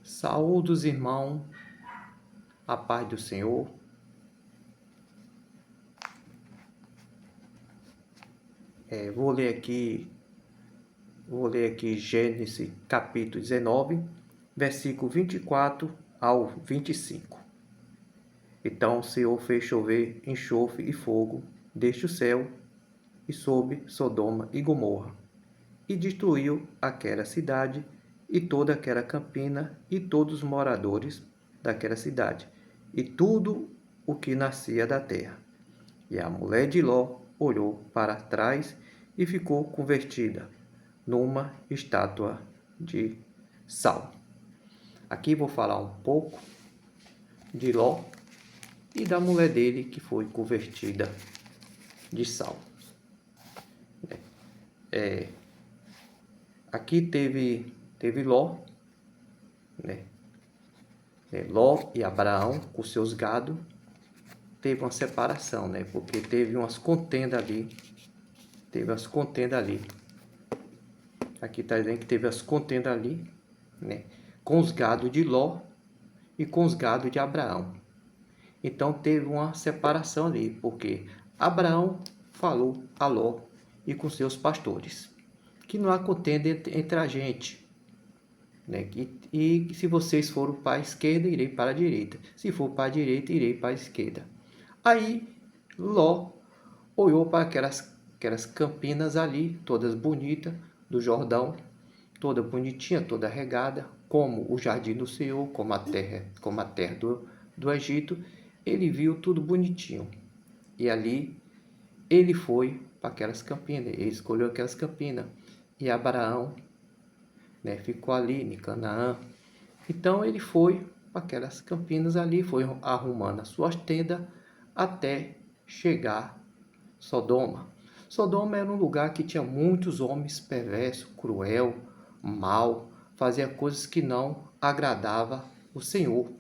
Saúdos, irmão, a paz do Senhor. Vou ler aqui Gênesis capítulo 19, versículo 24 ao 25. Então o Senhor fez chover enxofre e fogo desde o céu e sobre Sodoma e Gomorra, e destruiu aquela cidade e toda aquela campina e todos os moradores daquela cidade, e tudo o que nascia da terra. E a mulher de Ló olhou para trás e ficou convertida numa estátua de sal. Aqui vou falar um pouco de Ló e da mulher dele que foi convertida de sal. Aqui teve Ló, né? Ló e Abraão com seus gado. Teve uma separação, né? Porque teve umas contendas ali. Aqui está dizendo que teve as contendas ali, né? Com os gados de Ló e com os gados de Abraão. Então teve uma separação ali, porque Abraão falou a Ló e com seus pastores que não há contenda entre a gente, né? E se vocês forem para a esquerda, irei para a direita. Se for para a direita, irei para a esquerda. Aí Ló olhou para aquelas campinas ali, todas bonitas, do Jordão, toda bonitinha, toda regada, como o jardim do Senhor, como a terra do Egito. Ele viu tudo bonitinho. E ali ele foi para aquelas campinas, ele escolheu aquelas campinas. E Abraão, né, ficou ali em Canaã. Então ele foi para aquelas campinas ali, foi arrumando as suas tendas até chegar Sodoma. Sodoma era um lugar que tinha muitos homens perversos, cruel, mal, fazia coisas que não agradava o Senhor.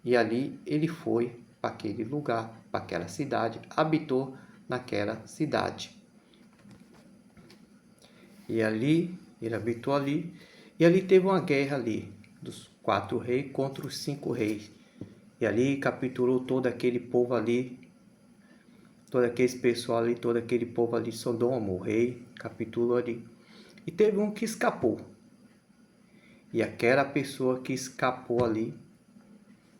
E ali ele foi para aquele lugar, para aquela cidade, habitou naquela cidade. E ali, ele habitou ali, e ali teve uma guerra ali, dos 4 reis contra os 5 reis. E ali capturou todo aquele povo ali, todo aquele pessoal ali, todo aquele povo ali, Sodoma, o rei capturou ali. E teve um que escapou. E aquela pessoa que escapou ali,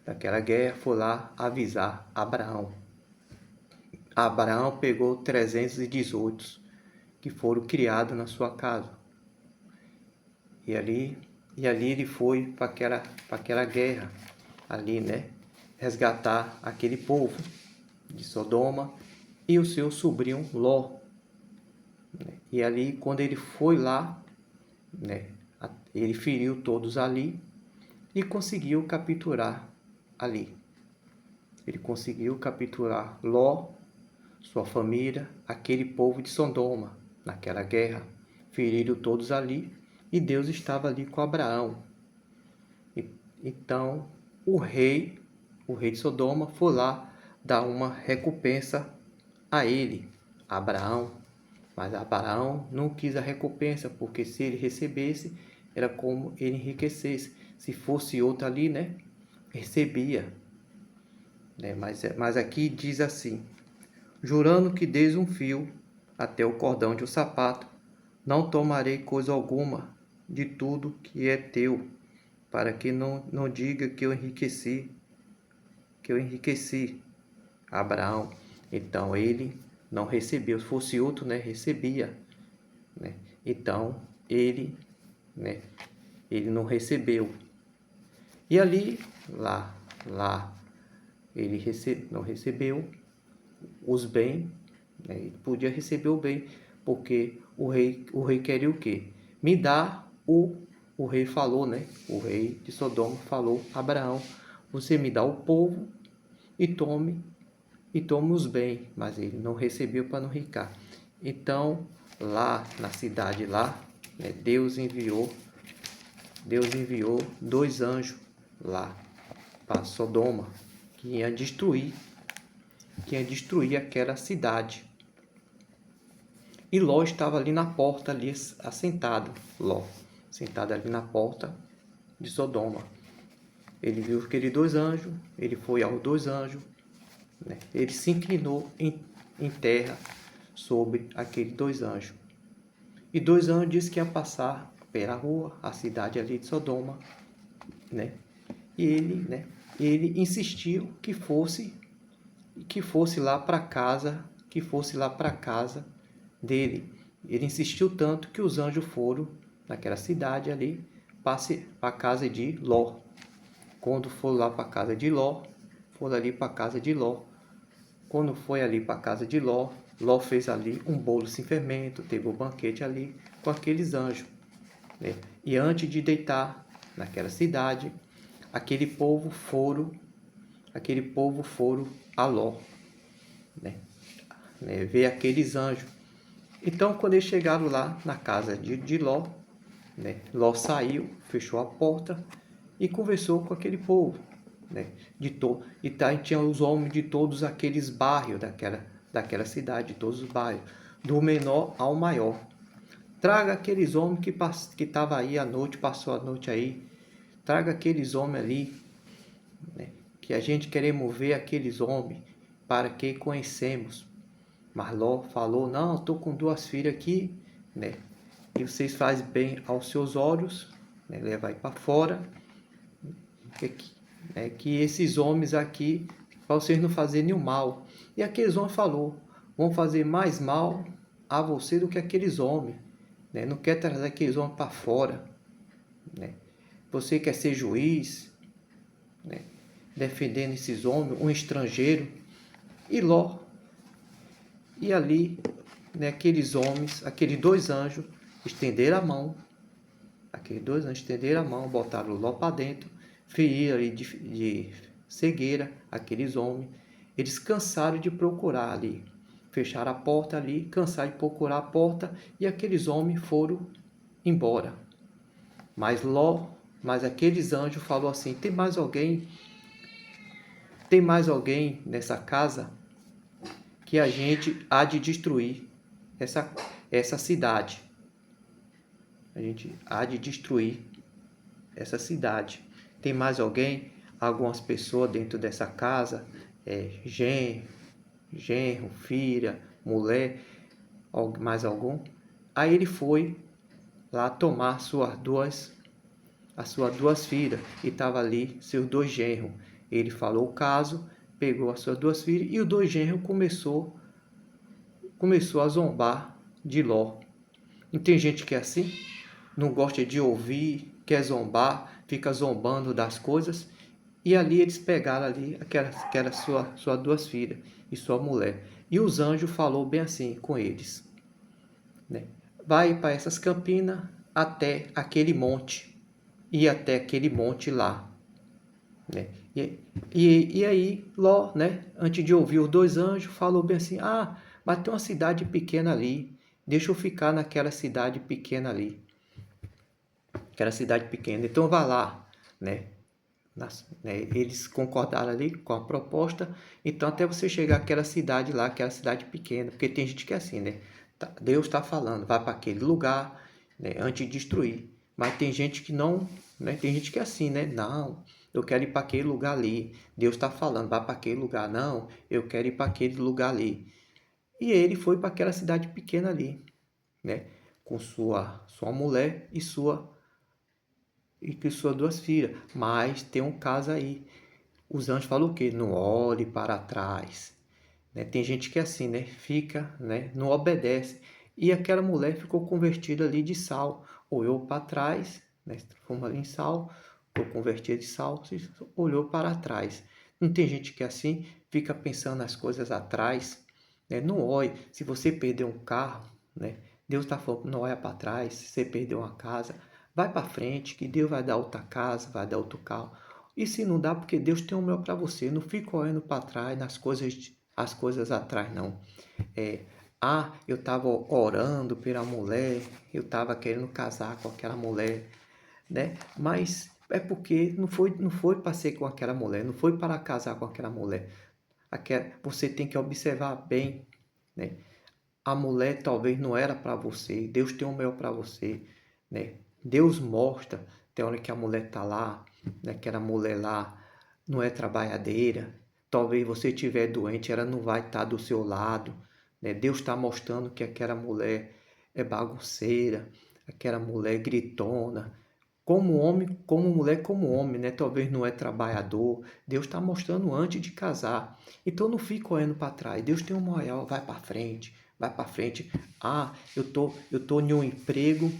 daquela guerra, foi lá avisar Abraão. Abraão pegou 318 que foram criados na sua casa. E ali ele foi para aquela guerra ali, né? Resgatar aquele povo de Sodoma e o seu sobrinho Ló. E ali, quando ele foi lá, né? Ele feriu todos ali e conseguiu capturar ali. Ele conseguiu capturar Ló, sua família, aquele povo de Sodoma, naquela guerra. Feriram todos ali e Deus estava ali com Abraão. Então, o rei de Sodoma, foi lá dar uma recompensa a ele, Abraão. Mas Abraão não quis a recompensa, porque se ele recebesse, era como ele enriquecesse. Se fosse outro ali, né, recebia. Né? Mas aqui diz assim: jurando que desde um fio até o cordão de um sapato, não tomarei coisa alguma de tudo que é teu, para que não diga que eu enriqueci Abraão. Então ele não recebeu. Se fosse outro, né, recebia, né? Então ele, né, ele não recebeu. E ali, lá ele não recebeu os bens, né? Ele podia receber o bem, porque o rei queria o quê? Me dá o rei falou, né? O rei de Sodoma falou a Abraão: você me dá o povo e tome os bens. Mas ele não recebeu para não ricar. Então, lá na cidade lá, né, Deus enviou 2 anjos lá para Sodoma, que ia destruir aquela cidade. E Ló estava ali na porta, ali assentado, Ló, sentado ali na porta de Sodoma. Ele viu aqueles dois anjos, ele foi aos dois anjos, né? Ele se inclinou em terra sobre aqueles dois anjos. E dois anjos disse que ia passar pela rua, a cidade ali de Sodoma, né? E ele insistiu que fosse lá para casa, dele. Ele insistiu tanto que os anjos foram naquela cidade ali para a casa de Ló. Quando foram lá para a casa de Ló, foram ali para a casa de Ló. Quando foi ali para a casa de Ló, Ló fez ali um bolo sem fermento, teve um banquete ali com aqueles anjos, né? E antes de deitar naquela cidade, aquele povo foram a Ló, né? Ver aqueles anjos. Então, quando eles chegaram lá na casa de Ló, né? Ló saiu, fechou a porta e conversou com aquele povo, né? Tinha os homens de todos aqueles bairros daquela cidade, de todos os bairros, do menor ao maior. Traga aqueles homens que estavam aí à noite, passou a noite aí. Traga aqueles homens ali, né? Que a gente queremos ver aqueles homens para que conhecemos. Mas Ló falou: não, estou com duas filhas aqui, né? E vocês fazem bem aos seus olhos, né? Leva aí para fora. Que esses homens aqui, para vocês não fazerem nenhum mal. E aqueles homens falou: vão fazer mais mal a você do que aqueles homens, né? Não quer trazer aqueles homens para fora, né? Você quer ser juiz, né? Defendendo esses homens, um estrangeiro. E Ló, e ali, né, aqueles homens, aqueles dois anjos estenderam a mão, botaram Ló para dentro, feriram ali de cegueira aqueles homens. Eles cansaram de procurar ali, fecharam a porta ali, cansaram de procurar a porta, e aqueles homens foram embora. Mas aqueles anjos falou assim: tem mais alguém nessa casa que a gente há de destruir essa cidade. A gente há de destruir essa cidade. Tem mais alguém? Algumas pessoas dentro dessa casa, genro, filha, mulher, mais algum? Aí ele foi lá tomar as suas duas filhas, e estava ali seus dois genros. Ele falou o caso, pegou as suas duas filhas, e os dois genros começou a zombar de Ló. Não tem gente que é assim? Não gosta de ouvir, quer zombar, fica zombando das coisas. E ali eles pegaram ali aquela sua duas filhas e sua mulher. E os anjos falou bem assim com eles, né? Vai para essas campinas até aquele monte, e até aquele monte lá, né? E aí Ló, né, antes de ouvir os dois anjos, falou bem assim: mas tem uma cidade pequena ali, deixa eu ficar naquela cidade pequena ali. Aquela cidade pequena, então vá lá, né? Eles concordaram ali com a proposta, então até você chegar àquela cidade lá, aquela cidade pequena, porque tem gente que é assim, né? Deus está falando, vai para aquele lugar, né, antes de destruir. Mas tem gente que não, né? Tem gente que é assim, né? Não, eu quero ir para aquele lugar ali. Deus está falando, vai para aquele lugar. Não, eu quero ir para aquele lugar ali. E ele foi para aquela cidade pequena ali, né? Com sua mulher e com suas duas filhas. Mas tem um caso aí. Os anjos falam o quê? Não olhe para trás, né? Tem gente que é assim, né? Fica, né? Não obedece. E aquela mulher ficou convertida ali de sal. Olhou para trás, né? Se transformou ali em sal, ficou convertida de sal, olhou para trás. Não tem gente que é assim, fica pensando nas coisas atrás, né? Não olhe. Se você perdeu um carro, né? Deus está falando, não olha para trás. Se você perdeu uma casa, vai para frente, que Deus vai dar outra casa, vai dar outro carro. E se não dá, porque Deus tem o melhor para você. Não fica olhando para trás, as coisas atrás, não. Eu estava orando pela mulher, eu estava querendo casar com aquela mulher, né? Mas é porque não foi para ser com aquela mulher, não foi para casar com aquela mulher. Você tem que observar bem, né? A mulher talvez não era para você, Deus tem o melhor para você, né? Deus mostra, tem hora que a mulher está lá, né, aquela mulher lá não é trabalhadeira, talvez você estiver doente, ela não vai estar do seu lado, né? Deus está mostrando que aquela mulher é bagunceira, aquela mulher gritona, como homem, como mulher, como homem, né? Talvez não é trabalhador. Deus está mostrando antes de casar. Então não fica olhando para trás. Deus tem um maior, vai para frente, vai para frente. Ah, eu tô em um emprego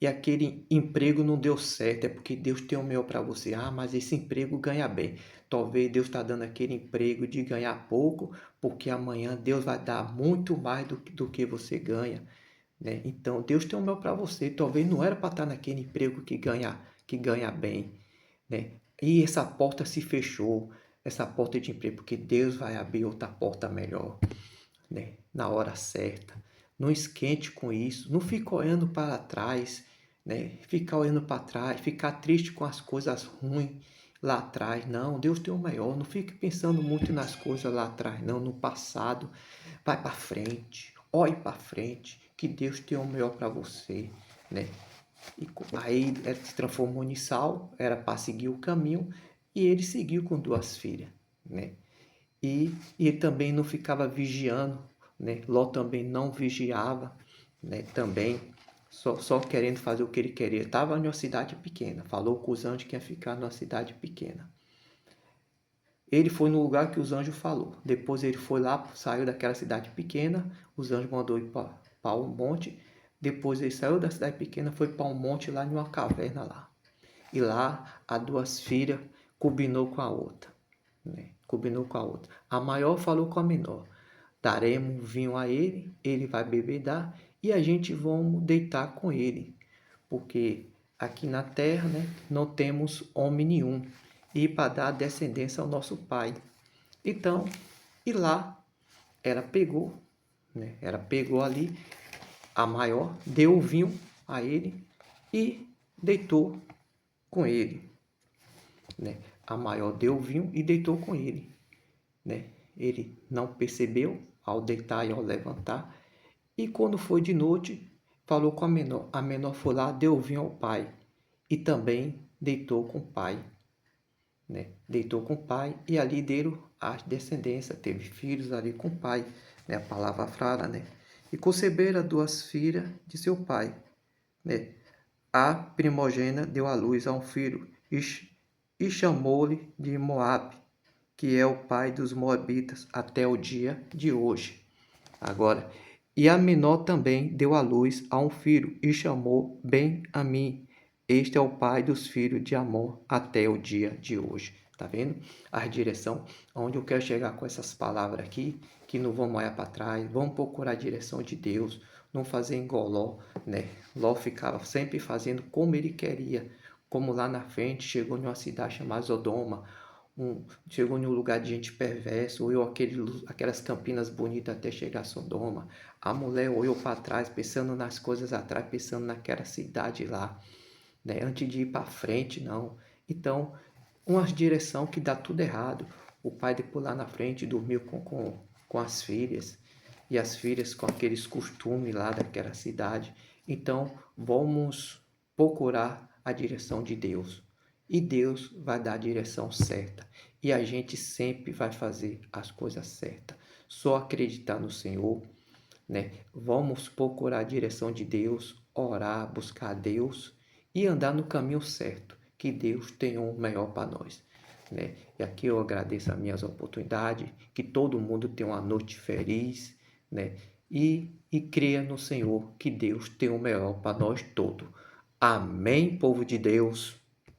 e aquele emprego não deu certo, é porque Deus tem o melhor para você. Ah, mas esse emprego ganha bem. Talvez Deus está dando aquele emprego de ganhar pouco, porque amanhã Deus vai dar muito mais do que você ganha, né? Então, Deus tem o melhor para você. Talvez não era para estar naquele emprego que ganha bem, né? E essa porta se fechou, essa porta de emprego, porque Deus vai abrir outra porta melhor, né? Na hora certa. Não esquente com isso, não fica olhando para trás, né? Ficar olhando para trás, ficar triste com as coisas ruins lá atrás. Não, Deus tem o melhor. Não fique pensando muito nas coisas lá atrás, não, no passado. Vai para frente, olhe para frente, que Deus tem o melhor para você, né? E aí ele se transformou em Saul, era para seguir o caminho, e ele seguiu com duas filhas, né? E ele também não ficava vigiando, né? Ló também não vigiava, né? Também só querendo fazer o que ele queria. Estava em uma cidade pequena, falou com os anjos que ia ficar numa cidade pequena. Ele foi no lugar que os anjos falou. Depois ele foi lá, saiu daquela cidade pequena, os anjos mandou ir para um monte. Depois ele saiu da cidade pequena, foi para um monte lá em uma caverna lá. E lá as duas filhas combinou com a outra, né? Combinou com a outra. A maior falou com a menor: daremos vinho a ele, ele vai beber dar e a gente vamos deitar com ele, porque aqui na terra, né, não temos homem nenhum e para dar descendência ao nosso pai. Então, e lá ela pegou, né? Ela pegou ali a maior, deu o vinho a ele e deitou com ele, né? A maior deu o vinho e deitou com ele, né? Ele não percebeu ao deitar e ao levantar. E quando foi de noite, falou com a menor. A menor foi lá, deu o vinho ao pai e também deitou com o pai, né? Deitou com o pai e ali deram a descendência, teve filhos ali com o pai, né? A palavra frara, né? E conceberam duas filhas de seu pai, né? A primogênita deu à luz a um filho e chamou-lhe de Moabe, que é o pai dos moabitas até o dia de hoje. Agora, e a menor também deu à luz a um filho e chamou Ben-Ammi. Este é o pai dos filhos de Amor até o dia de hoje. Tá vendo? A direção onde eu quero chegar com essas palavras aqui, que não vamos olhar para trás, vamos procurar a direção de Deus, não fazer engoló, né? Ló ficava sempre fazendo como ele queria, como lá na frente chegou em uma cidade chamada Sodoma, chegou em um lugar de gente perversa, olhou aquelas campinas bonitas até chegar a Sodoma. A mulher olhou para trás, pensando nas coisas atrás, pensando naquela cidade lá, né? Antes de ir para frente, não. Então, uma direção que dá tudo errado. O pai depois lá na frente dormiu com as filhas, e as filhas com aqueles costumes lá daquela cidade. Então, vamos procurar a direção de Deus. E Deus vai dar a direção certa. E a gente sempre vai fazer as coisas certas. Só acreditar no Senhor, né? Vamos procurar a direção de Deus, orar, buscar a Deus e andar no caminho certo, que Deus tem o melhor para nós, né? E aqui eu agradeço as minhas oportunidades, que todo mundo tenha uma noite feliz, né? E creia no Senhor, que Deus tem o melhor para nós todos. Amém, povo de Deus.